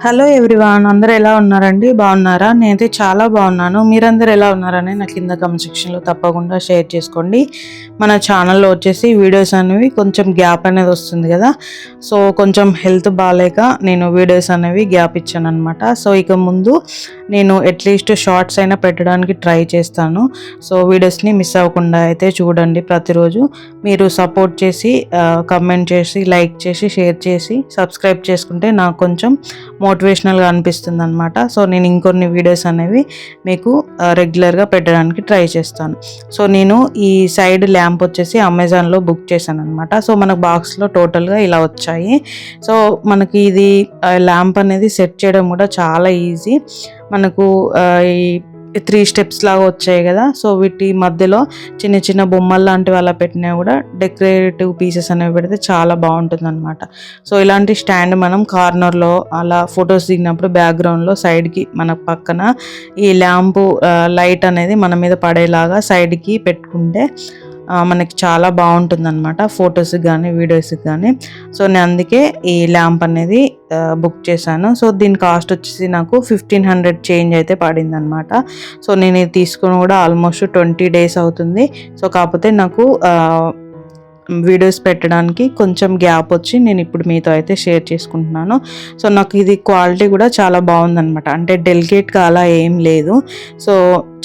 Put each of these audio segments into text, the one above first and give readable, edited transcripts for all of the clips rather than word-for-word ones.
Hello everyone, అందరూ ఎలా ఉన్నారండి? బాగున్నారా? నేనైతే చాలా బాగున్నాను. మీరందరూ ఎలా ఉన్నారని నా కింద కామెంట్ సెక్షన్లో తప్పకుండా షేర్ చేసుకోండి. మన ఛానల్లో వచ్చేసి వీడియోస్ అనేవి కొంచెం గ్యాప్ అనేది వస్తుంది కదా, సో కొంచెం హెల్త్ బాగాలేక నేను వీడియోస్ అనేవి గ్యాప్ ఇచ్చాను అనమాట. సో ఇక ముందు నేను అట్లీస్ట్ షార్ట్స్ అయినా పెట్టడానికి ట్రై చేస్తాను. సో వీడియోస్ని మిస్ అవ్వకుండా అయితే చూడండి. ప్రతిరోజు మీరు సపోర్ట్ చేసి కమెంట్ చేసి లైక్ చేసి షేర్ చేసి సబ్స్క్రైబ్ చేసుకుంటే నాకు కొంచెం మోటివేషనల్గా అనిపిస్తుంది అనమాట. సో నేను ఇంకొన్ని వీడియోస్ అనేవి మీకు రెగ్యులర్గా పెట్టడానికి ట్రై చేస్తాను. సో నేను ఈ సైడ్ ల్యాంప్ వచ్చేసి అమెజాన్లో బుక్ చేశాను అనమాట. సో మనకు బాక్స్లో టోటల్గా ఇలా వచ్చాయి. సో మనకి ఇది ల్యాంప్ అనేది సెట్ చేయడం కూడా చాలా ఈజీ. మనకు ఈ 3 స్టెప్స్ లాగా వచ్చాయి కదా, సో వీటి మధ్యలో చిన్న చిన్న బొమ్మలు లాంటివి అలా పెట్టినా కూడా డెకరేటివ్ పీసెస్ అనేవి పెడితే చాలా బాగుంటుంది అనమాట. సో ఇలాంటి స్టాండ్ మనం కార్నర్లో అలా ఫొటోస్ దిగినప్పుడు బ్యాక్గ్రౌండ్లో సైడ్కి మన పక్కన ఈ ల్యాంపు లైట్ అనేది మన మీద పడేలాగా సైడ్కి పెట్టుకుంటే మనకి చాలా బాగుంటుంది అనమాట, ఫొటోస్కి కానీ వీడియోస్కి కానీ. సో నేను అందుకే ఈ ల్యాంప్ అనేది బుక్ చేశాను. సో దీని కాస్ట్ వచ్చేసి నాకు 1500 చేంజ్ అయితే పడింది అనమాట. సో నేను ఇది తీసుకుని కూడా ఆల్మోస్ట్ 20 డేస్ అవుతుంది. సో కాకపోతే నాకు వీడియోస్ పెట్టడానికి కొంచెం గ్యాప్ వచ్చి నేను ఇప్పుడు మీతో అయితే షేర్ చేసుకుంటున్నాను. సో నాకు ఇది క్వాలిటీ కూడా చాలా బాగుందనమాట, అంటే డెలికేట్గా అలా ఏం లేదు. సో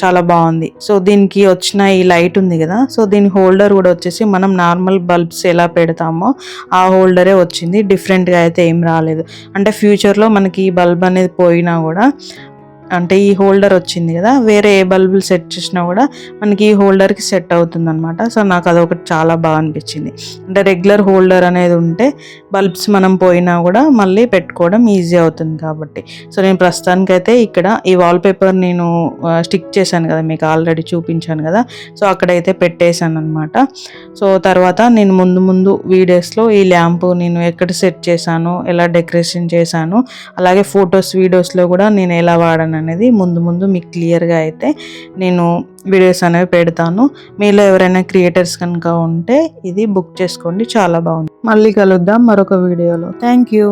చాలా బాగుంది. సో దీనికి వచ్చిన ఈ లైట్ ఉంది కదా, సో దీని హోల్డర్ కూడా వచ్చేసి మనం నార్మల్ బల్బ్స్ ఎలా పెడతామో ఆ హోల్డరే వచ్చింది, డిఫరెంట్గా అయితే ఏం రాలేదు. అంటే ఫ్యూచర్లో మనకి ఈ బల్బ్ అనేది పోయినా కూడా అంటే ఈ హోల్డర్ వచ్చింది కదా, వేరే ఏ బల్బులు సెట్ చేసినా కూడా మనకి ఈ హోల్డర్కి సెట్ అవుతుంది అనమాట. సో నాకు అదొకటి చాలా బాగా అనిపించింది. అంటే రెగ్యులర్ హోల్డర్ అనేది ఉంటే బల్బ్స్ మనం పోయినా కూడా మళ్ళీ పెట్టుకోవడం ఈజీ అవుతుంది కాబట్టి. సో నేను ప్రస్తుతానికైతే ఇక్కడ ఈ వాల్పేపర్ నేను స్టిక్ చేశాను కదా, మీకు ఆల్రెడీ చూపించాను కదా, సో అక్కడైతే పెట్టేశాను అనమాట. సో తర్వాత నేను ముందు వీడియోస్లో ఈ ల్యాంపు నేను ఎక్కడ సెట్ చేశాను, ఎలా డెకరేషన్ చేశాను, అలాగే ఫొటోస్ వీడియోస్లో కూడా నేను ఎలా వాడాను అనేది ముందు మీకు క్లియర్గా అయితే నేను వీడియోస్ అనేవి పెడతాను. మీలో ఎవరైనా క్రియేటర్స్ కనుక ఉంటే ఇది బుక్ చేసుకోండి, చాలా బాగుంది. మళ్ళీ కలుద్దాం మరొక వీడియోలో. Thank you.